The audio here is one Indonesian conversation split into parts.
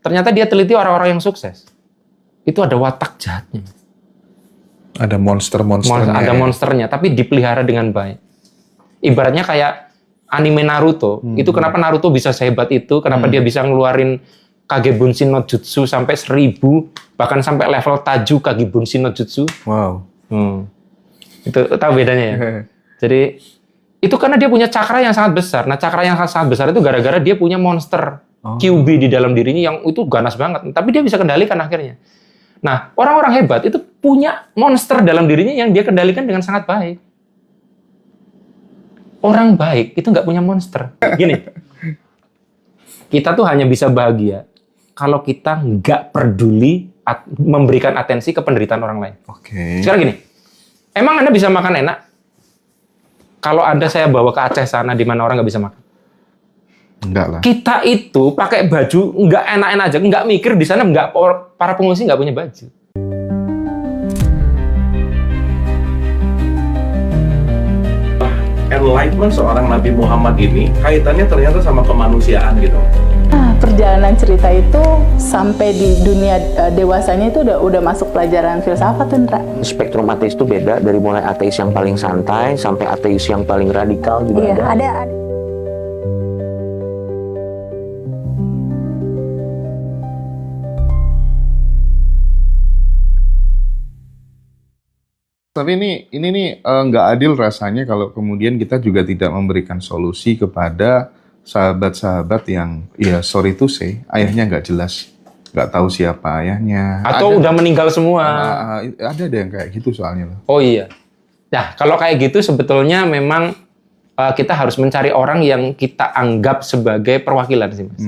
Ternyata dia teliti orang-orang yang sukses. Itu ada watak jahatnya. Ada monster-monsternya. Ada monsternya, tapi dipelihara dengan baik. Ibaratnya kayak anime Naruto. Itu kenapa Naruto bisa sehebat itu, kenapa dia bisa ngeluarin Kage Bunshin no Jutsu sampai 1000, bahkan sampai level Taju Kage Bunshin no Jutsu. Wow. Itu tahu bedanya ya? Jadi itu karena dia punya cakra yang sangat besar. Nah, cakra yang sangat besar itu gara-gara dia punya monster QB di dalam dirinya yang itu ganas banget. Tapi dia bisa kendalikan akhirnya. Nah, orang-orang hebat itu punya monster dalam dirinya yang dia kendalikan dengan sangat baik. Orang baik itu nggak punya monster. Gini, kita tuh hanya bisa bahagia kalau kita nggak peduli memberikan atensi ke penderitaan orang lain. Oke. Sekarang gini, emang Anda bisa makan enak? Kalau Anda saya bawa ke Aceh sana di mana orang nggak bisa makan. Enggak lah. Kita itu pakai baju nggak enak-enak aja, nggak mikir di sana nggak, para pengungsi nggak punya baju. Enlightenment seorang Nabi Muhammad ini kaitannya ternyata sama kemanusiaan gitu. Nah, perjalanan cerita itu sampai di dunia dewasanya itu udah masuk pelajaran filsafat, Indra. Spektrum ateis itu beda, dari mulai ateis yang paling santai sampai ateis yang paling radikal juga Iya, ada. ada. Tapi ini nih nggak adil rasanya kalau kemudian kita juga tidak memberikan solusi kepada sahabat-sahabat yang, ya sorry to say, ayahnya nggak jelas, nggak tahu siapa ayahnya. Atau udah meninggal semua. Ada yang kayak gitu soalnya. Oh iya. Nah, kalau kayak gitu sebetulnya memang kita harus mencari orang yang kita anggap sebagai perwakilan sih, Mas.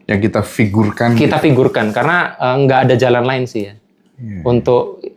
Yang kita figurkan. Kita figurkan, karena nggak ada jalan lain sih ya.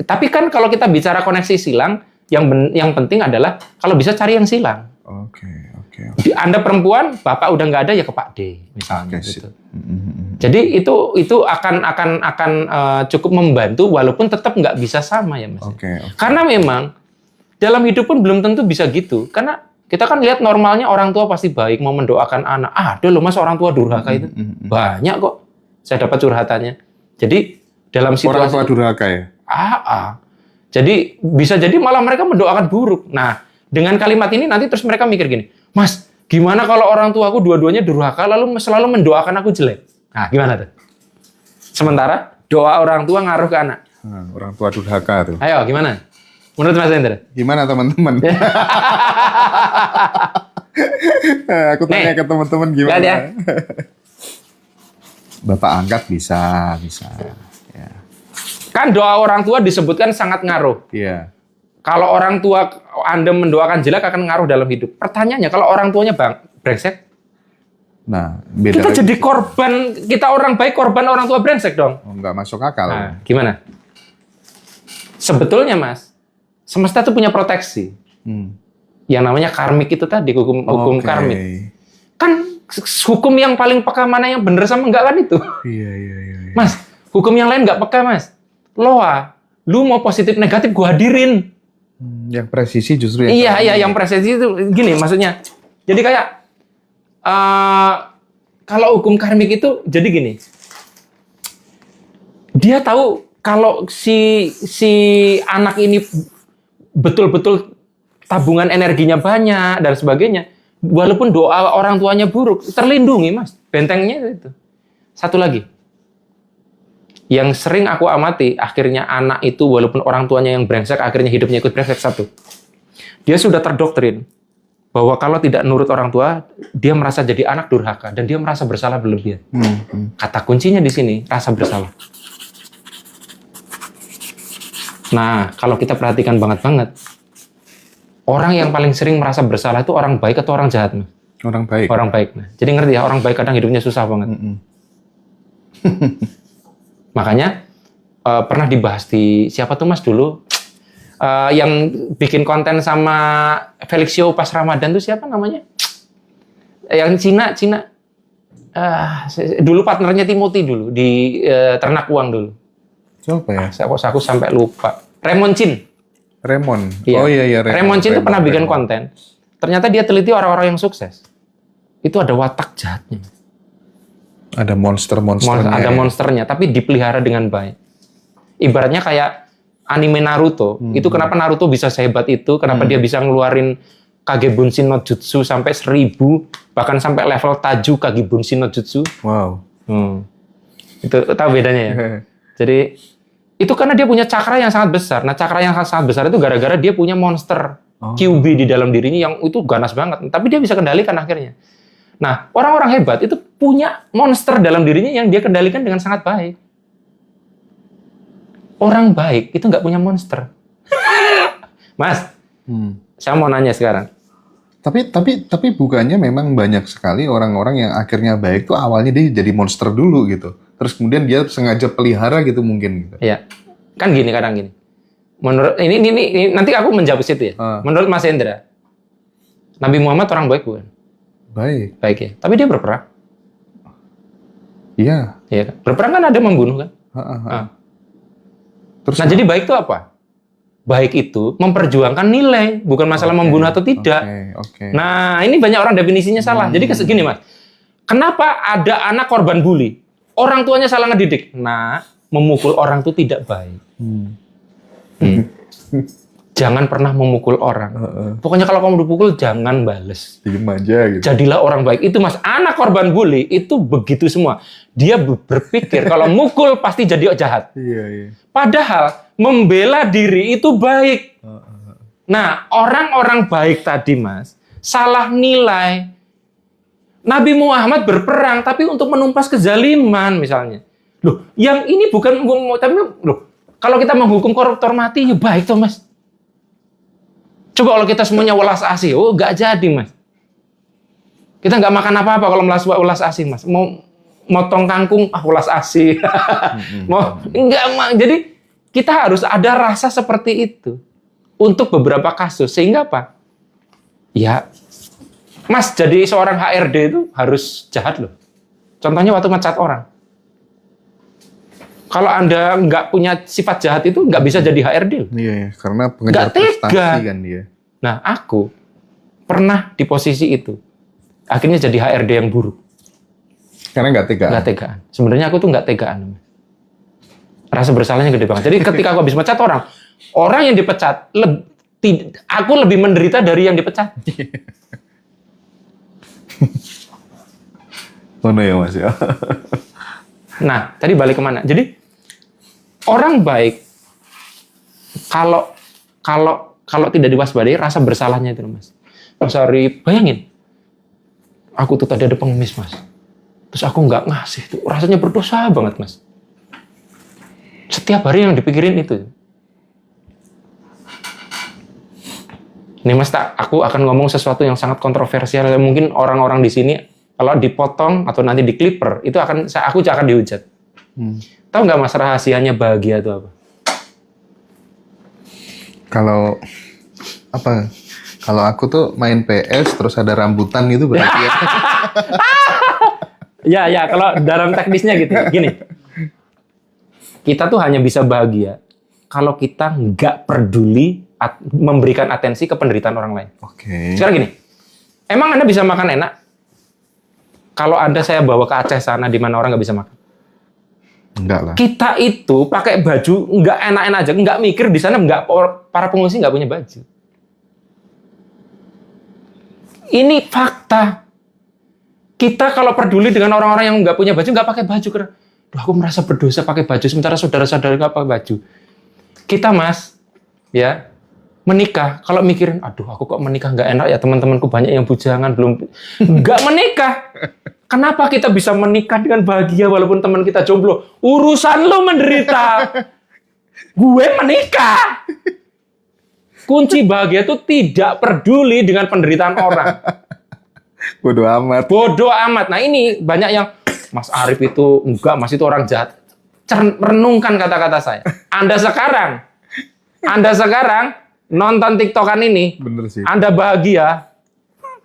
Tapi kan kalau kita bicara koneksi silang, yang penting adalah kalau bisa cari yang silang. Oke. Anda perempuan, bapak udah nggak ada ya ke Pak D misalnya. Gitu. Jadi itu akan cukup membantu walaupun tetap nggak bisa sama ya Mas. Karena memang dalam hidup pun belum tentu bisa gitu. Karena kita kan lihat normalnya orang tua pasti baik, mau mendoakan anak. Ada loh Mas orang tua durhaka itu. Banyak kok. Saya dapat curhatannya. Jadi dalam situasi orang tua durhaka ya? Jadi bisa jadi malah mereka mendoakan buruk. Nah, dengan kalimat ini nanti terus mereka mikir gini, Mas, gimana kalau orang tuaku dua-duanya durhaka lalu selalu mendoakan aku jelek? Nah, gimana tuh? Sementara doa orang tua ngaruh ke anak. Orang tua durhaka tuh. Ayo, gimana? Menurut Mas Hendra? Gimana teman-teman? Aku tanya ke teman-teman gimana? Lihat ya. Bapak angkat bisa. Ya. Kan doa orang tua disebutkan sangat ngaruh. Iya. Kalau orang tua Anda mendoakan jelek akan ngaruh dalam hidup. Pertanyaannya, kalau orang tuanya brengsek, nah, beda kita lagi. jadi korban, kita orang baik korban orang tua brengsek dong. Nggak masuk akal. Nah, gimana? Sebetulnya Mas, semesta itu punya proteksi. Yang namanya karmik itu tadi, hukum karmik. Kan hukum yang paling peka mana yang benar sama enggak kan itu. Iya. Mas, hukum yang lain nggak peka Mas. Loa, lu mau positif negatif gua hadirin. Yang presisi justru yang Iya, yang presisi itu gini maksudnya. Jadi kayak kalau hukum karmik itu jadi gini. Dia tahu kalau si anak ini betul-betul tabungan energinya banyak dan sebagainya, walaupun doa orang tuanya buruk, terlindungi Mas. Bentengnya itu. Satu lagi. Yang sering aku amati, akhirnya anak itu walaupun orang tuanya yang brengsek, akhirnya hidupnya ikut brengsek. Satu, dia sudah terdoktrin bahwa kalau tidak nurut orang tua, dia merasa jadi anak durhaka dan dia merasa bersalah berlebihan. Kata kuncinya di sini, rasa bersalah. Nah, kalau kita perhatikan banget, orang yang paling sering merasa bersalah itu orang baik atau orang jahat? Orang baik. Orang baik. Nah, jadi ngerti ya, orang baik kadang hidupnya susah banget. Makanya pernah dibahas di siapa tuh Mas dulu yang bikin konten sama Felixio pas Ramadan tuh siapa namanya? Yang Cina. Dulu partnernya Timothy dulu di Ternak Uang dulu. Siapa ya? Aku sampai lupa. Raymond Chin. Iya. Oh iya. Raymond Chin itu pernah bikin konten. Ternyata dia teliti orang-orang yang sukses. Itu ada watak jahatnya. Ada monster-monsternya. Ada ya. monsternya, tapi dipelihara dengan baik. Ibaratnya kayak anime Naruto. Itu kenapa Naruto bisa sehebat itu, kenapa dia bisa ngeluarin Kage Bunshin no Jutsu sampai 1000, bahkan sampai level Taju Kage Bunshin no Jutsu. Wow. Itu tahu bedanya ya? Jadi itu karena dia punya cakra yang sangat besar. Nah, cakra yang sangat besar itu gara-gara dia punya monster QB di dalam dirinya yang itu ganas banget. Tapi dia bisa kendalikan akhirnya. Nah, orang-orang hebat itu punya monster dalam dirinya yang dia kendalikan dengan sangat baik. Orang baik itu nggak punya monster. Mas, saya mau nanya sekarang. Tapi bukannya memang banyak sekali orang-orang yang akhirnya baik tuh awalnya dia jadi monster dulu gitu. Terus kemudian dia sengaja pelihara gitu mungkin gitu. Iya. Kan gini kadang gini. Menurut ini nanti aku menjawab situ ya. Menurut Mas Hendra, Nabi Muhammad orang baik bukan? Baik. Baik ya. Tapi dia berperang. Iya. Iya kan? Berperang kan ada membunuh kan? Terus Nah, jadi baik itu apa? Baik itu memperjuangkan nilai, bukan masalah membunuh atau tidak. Oke. Nah, ini banyak orang definisinya salah. Jadi segini, Mas. Kenapa ada anak korban bully? Orang tuanya salah ngedidik. Nah, memukul orang itu tidak baik. Jangan pernah memukul orang. Pokoknya kalau kamu dipukul, jangan bales. Diem aja gitu. Jadilah orang baik. Itu, Mas. Anak korban bully itu begitu semua. Dia berpikir kalau mukul pasti jadi jahat. Iya. Padahal membela diri itu baik. Nah, orang-orang baik tadi, Mas, salah nilai. Nabi Muhammad berperang tapi untuk menumpas kezaliman misalnya. Loh, yang ini bukan tapi loh, kalau kita menghukum koruptor mati ya baik toh, Mas. Coba kalau kita semuanya welas asih, nggak jadi, Mas. Kita nggak makan apa-apa kalau welas asih, Mas. Mau motong kangkung, welas asih. Jadi kita harus ada rasa seperti itu untuk beberapa kasus. Sehingga apa? Ya, Mas, jadi seorang HRD itu harus jahat loh. Contohnya waktu ngecat orang. Kalau Anda nggak punya sifat jahat itu nggak bisa jadi HRD loh. Iya, karena pengejar Nggak tega. prestasi kan dia. Nah, aku pernah di posisi itu. Akhirnya jadi HRD yang buruk. Karena nggak tega. Nggak tegaan. Sebenarnya aku tuh nggak tegaan. Rasa bersalahnya gede banget. Jadi ketika aku habis mecat orang yang dipecat, aku lebih menderita dari yang dipecat. Oh no ya, Mas ya. Nah, tadi balik kemana? Jadi orang baik kalau tidak diwaspadai, rasa bersalahnya itu, Mas. Mas Ari, bayangin, aku tuh tadi ada pengemis, Mas. Terus aku nggak ngasih, tuh rasanya berdosa banget, Mas. Setiap hari yang dipikirin itu. Nih, Mas, aku akan ngomong sesuatu yang sangat kontroversial. Mungkin orang-orang di sini kalau dipotong atau nanti di clipper itu aku akan dihujat. Tahu nggak, Mas, rahasianya bahagia itu apa? Kalau aku tuh main PS terus ada rambutan gitu berarti ya. Ya, kalau dalam teknisnya gitu. Gini, kita tuh hanya bisa bahagia kalau kita nggak peduli memberikan atensi ke penderitaan orang lain. Oke. Sekarang gini, emang Anda bisa makan enak kalau saya bawa ke Aceh sana di mana orang nggak bisa makan? Enggak lah. Kita itu pakai baju nggak enak-enak aja, nggak mikir di sana para pengungsi nggak punya baju. Ini fakta. Kita kalau peduli dengan orang-orang yang nggak punya baju, nggak pakai baju, karena aku merasa berdosa pakai baju, sementara saudara-saudara nggak pakai baju. Kita, Mas, ya menikah, kalau mikirin, aduh aku kok menikah nggak enak ya, teman-temanku banyak yang bujangan, belum nggak menikah. Kenapa kita bisa menikah dengan bahagia walaupun teman kita jomblo? Urusan lo menderita. Gue menikah. Kunci bahagia itu tidak peduli dengan penderitaan orang. Bodoh amat. Bodoh amat. Nah, ini banyak yang, Mas Arief itu enggak, Mas itu orang jahat. Renungkan kata-kata saya. Anda sekarang nonton TikTokan ini, Bener sih. Anda bahagia.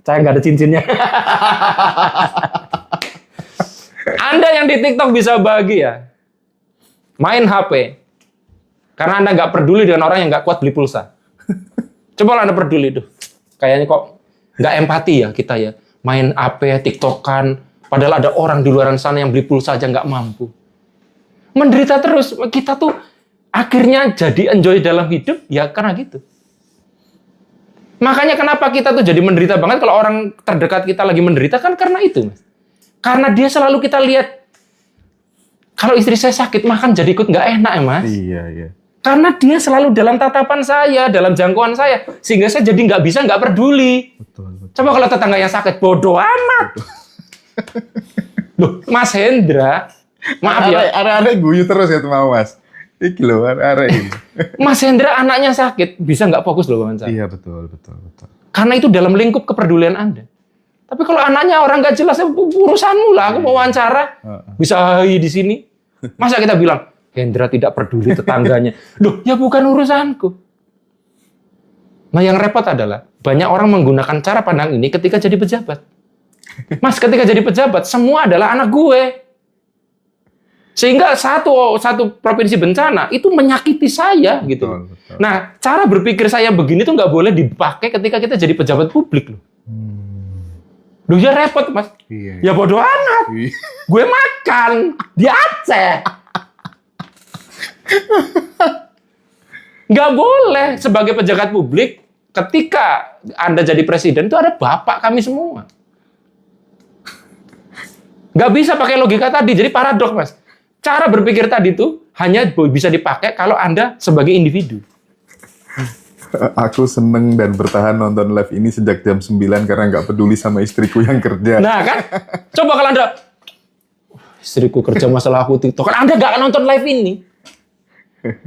Saya nggak ada cincinnya. Anda yang di TikTok bisa bahagia. Main HP. Karena Anda nggak peduli dengan orang yang nggak kuat beli pulsa. Coba Anda peduli tuh. Kayaknya kok nggak empati ya kita ya. Main HP, TikTokan, Padahal ada orang di luar sana yang beli pulsa aja nggak mampu. Menderita terus. Kita tuh akhirnya jadi enjoy dalam hidup ya karena gitu. Makanya kenapa kita tuh jadi menderita banget kalau orang terdekat kita lagi menderita kan karena itu, Mas. Karena dia selalu kita lihat, kalau istri saya sakit makan jadi ikut nggak enak ya, Mas. Iya, iya. Karena dia selalu dalam tatapan saya, dalam jangkauan saya, sehingga saya jadi nggak peduli. Betul, betul. Coba kalau tetangga yang sakit, bodoh amat. Loh, Mas Hendra, maaf ya, Arek-arek guyu terus ya mau Mas. Iki loh, arek ini. Mas Hendra anaknya sakit, bisa nggak fokus loh kawan saya. Iya, betul. Karena itu dalam lingkup kepedulian Anda. Tapi kalau anaknya orang nggak jelas, ya urusanmu lah. Aku mau wawancara, bisa di sini. Masa kita bilang, Hendra tidak peduli tetangganya. Loh, ya bukan urusanku. Nah, yang repot adalah, banyak orang menggunakan cara pandang ini ketika jadi pejabat. Mas, ketika jadi pejabat, semua adalah anak gue. Sehingga satu provinsi bencana itu menyakiti saya gitu. Betul. Nah, cara berpikir saya begini tuh nggak boleh dipakai ketika kita jadi pejabat publik loh. Loh ya repot, Mas. Iya. Ya bodoh amat. Iya. Gue makan di Aceh. Nggak boleh sebagai pejabat publik ketika Anda jadi presiden itu ada bapak kami semua. Nggak bisa pakai logika tadi, jadi paradoks, Mas. Cara berpikir tadi tuh hanya bisa dipakai kalau Anda sebagai individu. Aku seneng dan bertahan nonton live ini sejak jam 9 karena nggak peduli sama istriku yang kerja. Nah kan, coba kalau Anda, istriku kerja masalah aku TikTok, kan Anda nggak nonton live ini.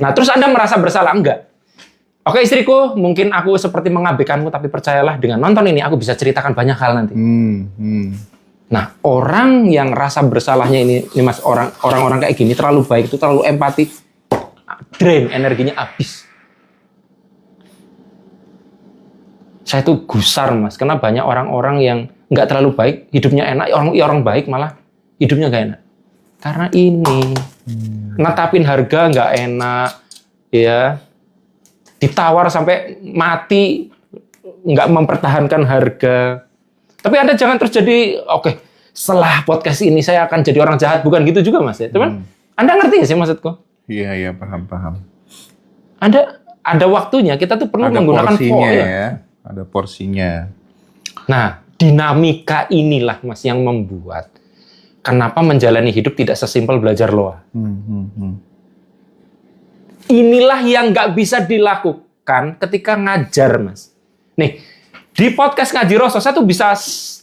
Nah terus Anda merasa bersalah, enggak? Oke istriku, mungkin aku seperti mengabaikanmu, tapi percayalah dengan nonton ini aku bisa ceritakan banyak hal nanti. Nah, orang yang rasa bersalahnya ini Mas, orang-orang kayak gini terlalu baik, itu terlalu empati, drain, energinya habis. Saya tuh gusar, Mas, karena banyak orang-orang yang nggak terlalu baik, hidupnya enak, orang baik malah hidupnya nggak enak. Karena ini, netapin harga nggak enak, ya, ditawar sampai mati, nggak mempertahankan harga. Tapi Anda jangan terus jadi, oke, setelah podcast ini saya akan jadi orang jahat. Bukan gitu juga, Mas. Ya. Cuman, Anda ngerti nggak sih maksudku? Iya, paham. Ada waktunya, kita tuh perlu menggunakan porsinya ya. Ada porsinya. Nah, dinamika inilah, Mas, yang membuat kenapa menjalani hidup tidak sesimpel belajar loa. Inilah yang nggak bisa dilakukan ketika ngajar, Mas. Nih, di podcast Ngaji Roso, saya tuh bisa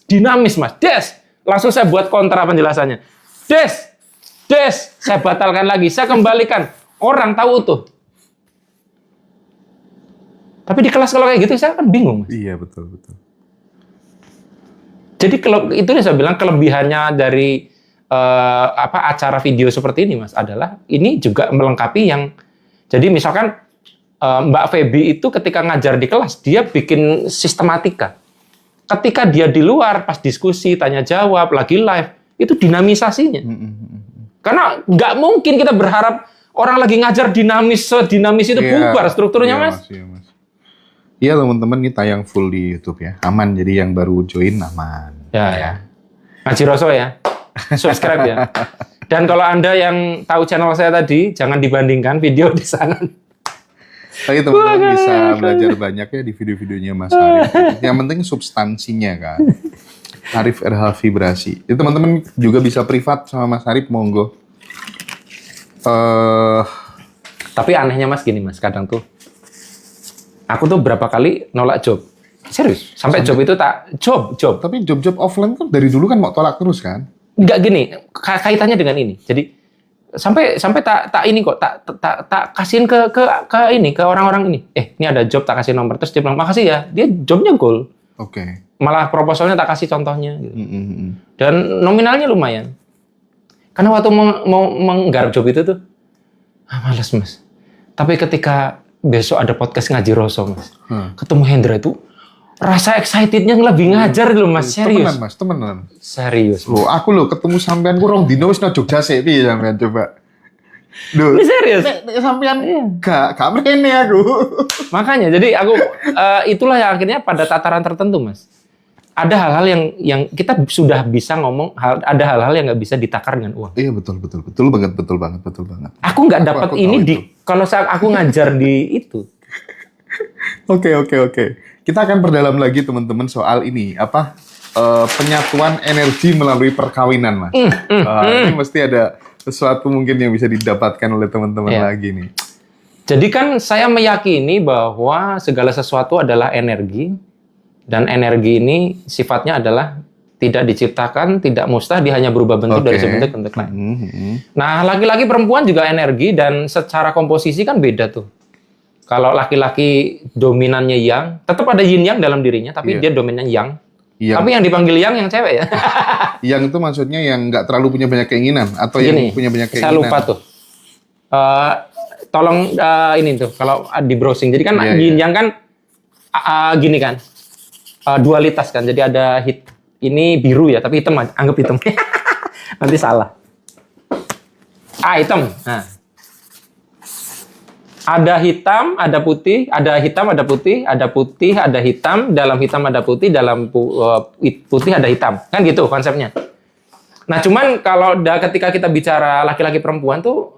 dinamis, Mas. Des, langsung saya buat kontra penjelasannya. Des, saya batalkan lagi, saya kembalikan. Orang tahu tuh. Tapi di kelas kalau kayak gitu, saya kan bingung, Mas. Iya, betul. Jadi itu yang saya bilang kelebihannya dari acara video seperti ini, Mas, adalah ini juga melengkapi yang. Jadi misalkan Mbak Feby itu ketika ngajar di kelas, dia bikin sistematika. Ketika dia di luar, pas diskusi, tanya jawab, lagi live, itu dinamisasinya. Karena nggak mungkin kita berharap orang lagi ngajar sedinamis itu bubar strukturnya, Mas. Mas. Iya teman-teman, ini tayang full di YouTube ya. Aman, jadi yang baru join aman. Ya. Ngaji Roso ya. Subscribe ya. Dan kalau Anda yang tahu channel saya tadi, jangan dibandingkan video di sana. Tapi teman-teman bisa belajar banyak ya di video-videonya Mas Arif. Yang penting substansinya kan. Arif RH Vibrasi. Itu teman-teman juga bisa privat sama Mas Arif, monggo. Tapi anehnya Mas gini, Mas, kadang tuh aku tuh berapa kali nolak job. Serius, sampai job itu job. Tapi job-job offline kan dari dulu kan mau tolak terus kan? Enggak gini, kaitannya dengan ini. Jadi sampai tak ini kok tak kasihin ke ini, ke orang-orang ini. Ini ada job, tak kasih nomor, terus dia bilang makasih ya. Dia jobnya goal. Oke. Malah proposalnya tak kasih contohnya gitu. Dan nominalnya lumayan. Karena waktu mau menggarap job itu tuh males, Mas. Tapi ketika besok ada podcast Ngaji Roso, Mas, ketemu Hendra itu rasa excitednya lebih ngajar loh, Mas. Serius. Temenan, Mas, temenan. Serius. Loh, aku loh ketemu sampean kurang dino wis nang Jogja sik piye sampean coba. Loh, Ini serius. nek sampean gak mrene aku. Makanya jadi aku itulah yang akhirnya pada tataran tertentu, Mas. ada hal-hal yang kita sudah bisa ngomong, ada hal-hal yang nggak bisa ditakar dengan uang. Iya betul banget. Aku nggak dapat Aku ini tahu di itu. kalau aku ngajar di itu. Oke. Kita akan perdalam lagi teman-teman soal ini penyatuan energi melalui perkawinan, Mas. Ini mesti ada sesuatu mungkin yang bisa didapatkan oleh teman-teman Iya. lagi nih. Jadi kan saya meyakini bahwa segala sesuatu adalah energi, dan energi ini sifatnya adalah tidak diciptakan, tidak mustah, dia hanya berubah bentuk dari Oke. sebentuk bentuk lain. Nah, laki-laki perempuan juga energi dan secara komposisi kan beda tuh. Kalau laki-laki dominannya yang, tetap ada yin yang dalam dirinya, tapi Iya. dia dominan yang. Yang, Tapi yang dipanggil yang cewek ya. yang itu maksudnya yang nggak terlalu punya banyak keinginan atau yang Gini, punya banyak keinginan. saya lupa tuh. Tolong ini tuh kalau di browsing. Jadi kan Iya, yin yang kan gini kan. Dualitas kan. Jadi ada ini biru ya, tapi hitam aja. Anggap hitam. Nanti salah. Hitam. Nah. Ada hitam, ada putih, ada hitam, ada putih, ada putih, ada hitam, dalam hitam ada putih, dalam putih ada hitam. Kan gitu konsepnya. Nah, cuman kalau ketika kita bicara laki-laki perempuan tuh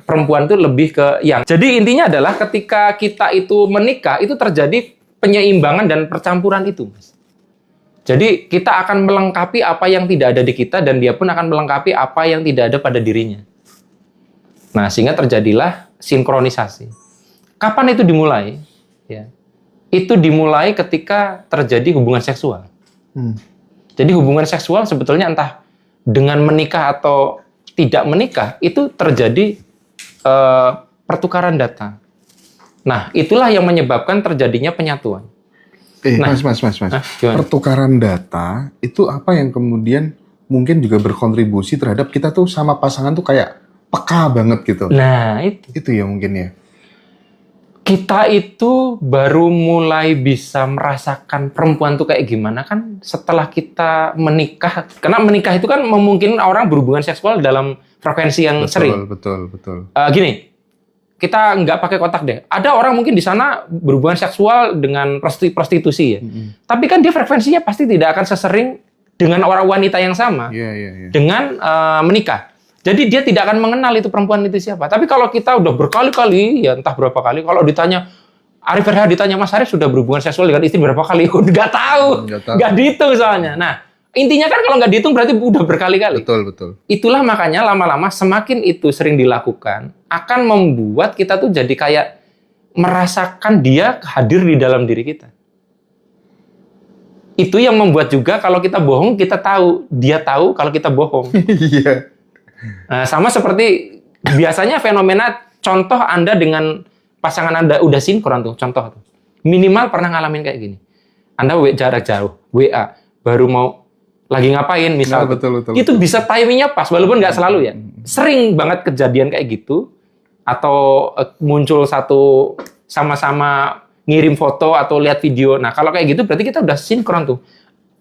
perempuan tuh lebih ke yang. Jadi intinya adalah ketika kita itu menikah itu terjadi penyeimbangan dan percampuran itu, Mas. Jadi kita akan melengkapi apa yang tidak ada di kita dan dia pun akan melengkapi apa yang tidak ada pada dirinya. Nah, sehingga terjadilah sinkronisasi. Kapan itu dimulai? Ya. Itu dimulai ketika terjadi hubungan seksual. Jadi hubungan seksual sebetulnya entah dengan menikah atau tidak menikah, itu terjadi pertukaran data. Nah, itulah yang menyebabkan terjadinya penyatuan. Nah, Mas. gimana? Pertukaran data itu apa yang kemudian mungkin juga berkontribusi terhadap kita tuh sama pasangan tuh kayak peka banget gitu. Nah, Itu ya mungkin ya. kita itu baru mulai bisa merasakan perempuan tuh kayak gimana kan setelah kita menikah. Karena menikah itu kan memungkinkan orang berhubungan seksual dalam frekuensi yang sering. Betul. Gini, kita nggak pakai kotak deh. Ada orang mungkin di sana berhubungan seksual dengan prostitusi ya. Tapi kan dia frekuensinya pasti tidak akan sesering dengan orang wanita yang sama Iya. dengan menikah. Jadi dia tidak akan mengenal itu perempuan itu siapa. Tapi kalau kita udah berkali-kali, ya entah berapa kali, kalau ditanya, Arif Ferha ditanya, Mas Arif sudah berhubungan seksual dengan istri berapa kali? Nggak tahu. Nggak dihitung soalnya. Nah, intinya kan kalau nggak dihitung berarti udah berkali-kali. Betul. Itulah makanya lama-lama semakin itu sering dilakukan, akan membuat kita tuh jadi kayak merasakan dia hadir di dalam diri kita. Itu yang membuat juga kalau kita bohong, kita tahu. Dia tahu kalau kita bohong. Iya. Nah, sama seperti biasanya fenomena contoh Anda dengan pasangan Anda udah sinkron tuh, contoh tuh. Minimal pernah ngalamin kayak gini. Anda jarak jauh, WA, baru mau lagi ngapain misal. Nah, betul. Itu bisa timingnya pas, walaupun nggak selalu ya. Sering banget kejadian kayak gitu. Atau muncul satu sama-sama ngirim foto atau lihat video. Nah, kalau kayak gitu berarti kita udah sinkron tuh.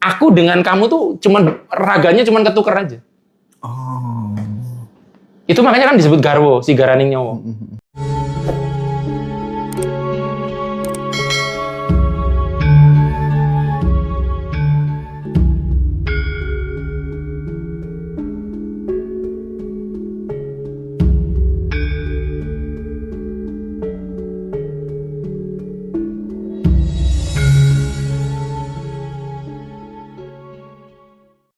Aku dengan kamu tuh raganya cuman ketuker aja. Oh. Itu makanya kan disebut garwo, si garaning nyowo.